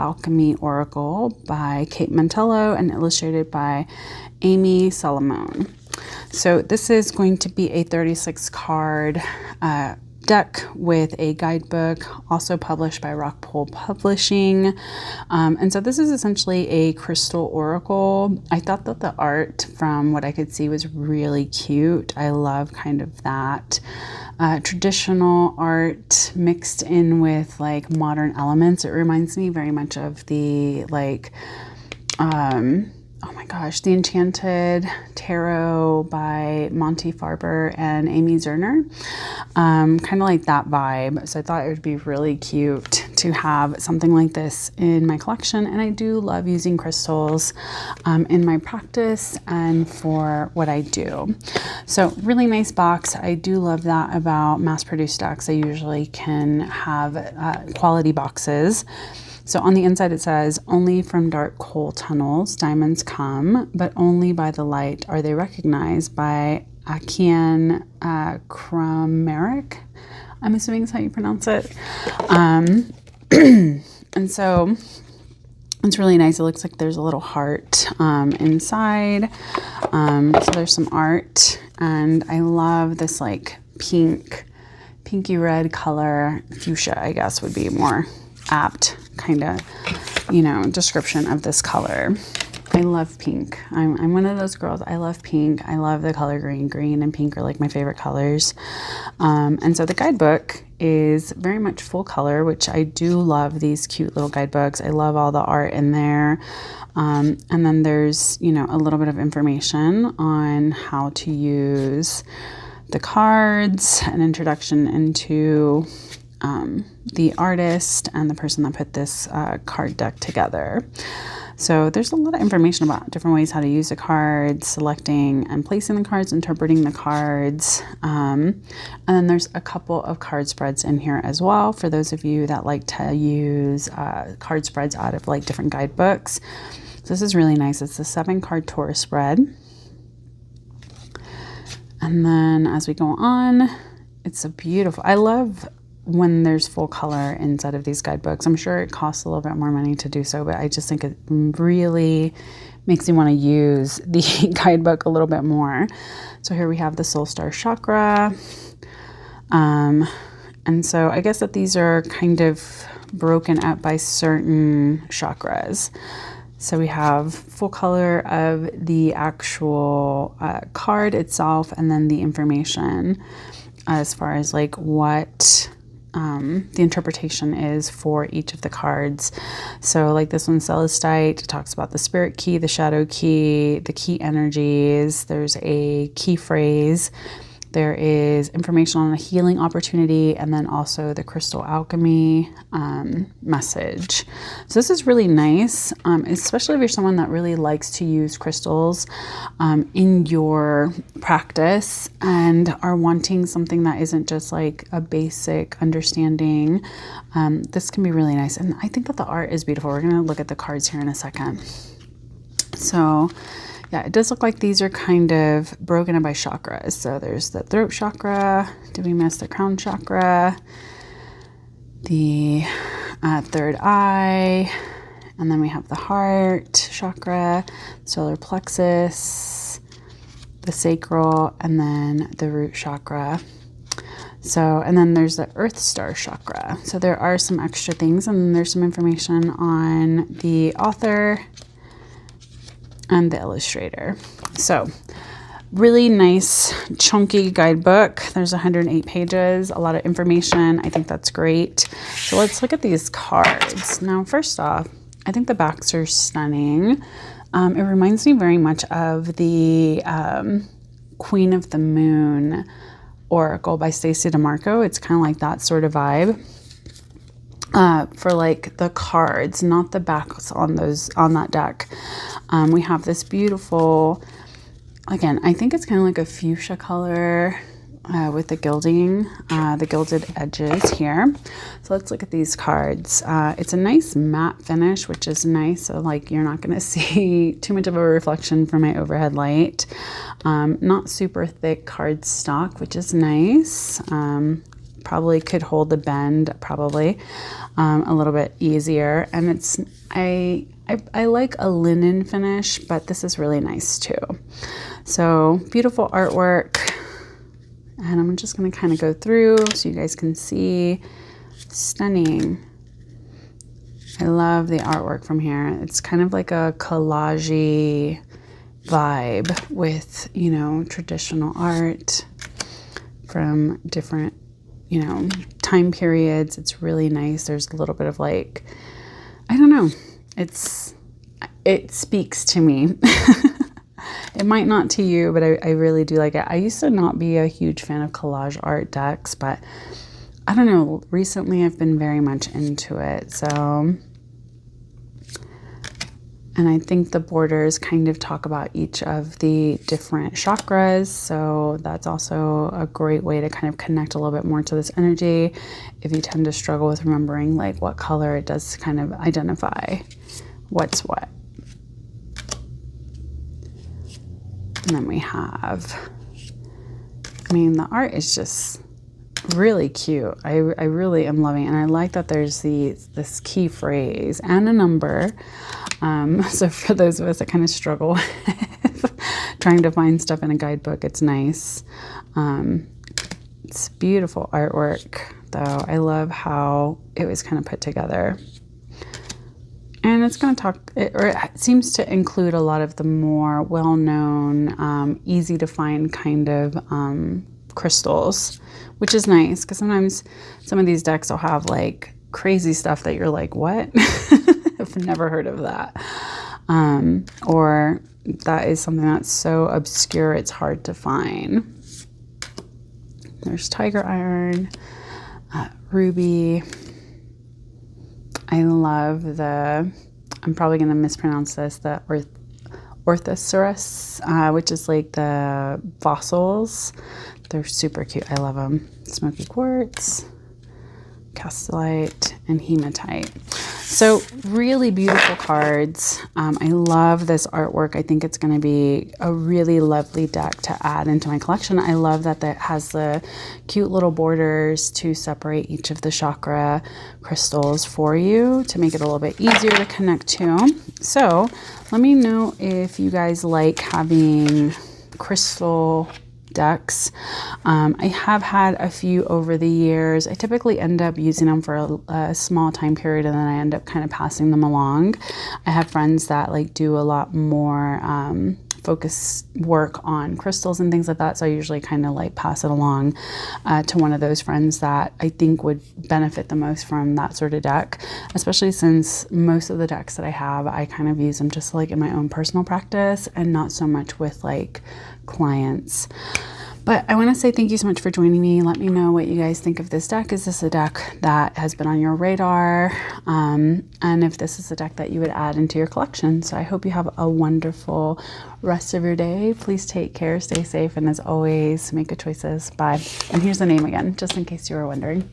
Alchemy Oracle by Kate Mantello and illustrated by Amy Salomone. So this is going to be a 36 card deck with a guidebook, also published by Rockpool Publishing. And so this is essentially a crystal oracle. I thought that the art, from what I could see, was really cute. I love kind of that traditional art mixed in with like modern elements. It reminds me very much of the oh my gosh, The Enchanted Tarot by Monty Farber and Amy Zerner. Kind of like that vibe. So I thought it would be really cute to have something like this in my collection. And I do love using crystals in my practice and for what I do. So really nice box. I do love that about mass-produced decks. I usually can have quality boxes. So on the inside it says, only from dark coal tunnels diamonds come, but only by the light are they recognized, by Akian Krameric. I'm assuming is how you pronounce it. And so it's really nice. It looks like there's a little heart inside. So there's some art, and I love this like pinky red color. Fuchsia, I guess, would be more apt kind of, description of this color. I love pink. I'm one of those girls. I love pink. I love the color green. Green and pink are like my favorite colors. And so the guidebook is very much full color, which I do love these cute little guidebooks. I love all the art in there. And then there's, a little bit of information on how to use the cards, an introduction into the artist and the person that put this card deck together. So there's a lot of information about different ways how to use the cards, selecting and placing the cards, interpreting the cards. And then there's a couple of card spreads in here as well for those of you that like to use card spreads out of like different guidebooks. So this is really nice. It's a 7-card Taurus spread. And then as we go on, it's a beautiful, I love when there's full color inside of these guidebooks. I'm sure it costs a little bit more money to do so, but I just think it really makes me want to use the guidebook a little bit more. So here we have the Soul Star Chakra. And so I guess that these are kind of broken up by certain chakras. So we have full color of the actual card itself, and then the information as far as like what the interpretation is for each of the cards. So like this one, Celestite, talks about the spirit key, the shadow key, the key energies. There's a key phrase. There is information on a healing opportunity, and then also the crystal alchemy message. So this is really nice, especially if you're someone that really likes to use crystals in your practice and are wanting something that isn't just like a basic understanding. This can be really nice. And I think that the art is beautiful. We're going to look at the cards here in a second. So yeah, it does look like these are kind of broken up by chakras. So there's the throat chakra. Did we miss the crown chakra? The third eye. And then we have the heart chakra, solar plexus, the sacral, and then the root chakra. So, and then there's the earth star chakra. So there are some extra things, and then there's some information on the author and the illustrator. So really nice chunky guidebook. There's 108 pages, a lot of information. I think that's great. So let's look at these cards. Now, first off, I think the backs are stunning. It reminds me very much of the Queen of the Moon Oracle by Stacey DeMarco. It's kind of like that sort of vibe. For like the cards, not the backs on that deck. We have this beautiful, again, I think it's kind of like a fuchsia color with the gilding, the gilded edges here. So let's look at these cards. It's a nice matte finish, which is nice. So like you're not going to see too much of a reflection from my overhead light. Not super thick card stock, which is nice. probably could hold the bend probably a little bit easier. And it's, I like a linen finish, but this is really nice too. So beautiful artwork. And I'm just going to kind of go through so you guys can see. Stunning. I love the artwork from here. It's kind of like a collage-y vibe with, you know, traditional art from different, you know, time periods. It's really nice. There's a little bit of like, I don't know, it speaks to me. It might not to you, but I really do like it. I used to not be a huge fan of collage art decks, but I don't know, recently I've been very much into it. So, and I think the borders kind of talk about each of the different chakras. So that's also a great way to kind of connect a little bit more to this energy. If you tend to struggle with remembering like what color, it does kind of identify what's what. And then we have, I mean, the art is just really cute. I really am loving it. And I like that there's this key phrase and a number. So for those of us that kind of struggle with trying to find stuff in a guidebook, it's nice. It's beautiful artwork, though. I love how it was kind of put together. And it's going to talk, or it seems to include a lot of the more well-known, easy to find kind of crystals, which is nice because sometimes some of these decks will have like crazy stuff that you're like, what? I've never heard of that. Or that is something that's so obscure it's hard to find. There's tiger iron, ruby. I love I'm probably going to mispronounce this, the orthoceras, which is like the fossils. They're super cute. I love them. Smoky quartz, castellite, and hematite. So really beautiful cards. I love this artwork. I think it's going to be a really lovely deck to add into my collection. I love that it has the cute little borders to separate each of the chakra crystals for you to make it a little bit easier to connect to. So let me know if you guys like having crystal decks. I have had a few over the years. I typically end up using them for a small time period and then I end up kind of passing them along. I have friends that like do a lot more focus work on crystals and things like that. So I usually kind of like pass it along to one of those friends that I think would benefit the most from that sort of deck, especially since most of the decks that I have, I kind of use them just like in my own personal practice and not so much with like clients. But I want to say thank you so much for joining me. Let me know what you guys think of this deck. Is this a deck that has been on your radar? And if this is a deck that you would add into your collection. So I hope you have a wonderful rest of your day. Please take care, stay safe, and as always, make good choices. Bye. And here's the name again, just in case you were wondering.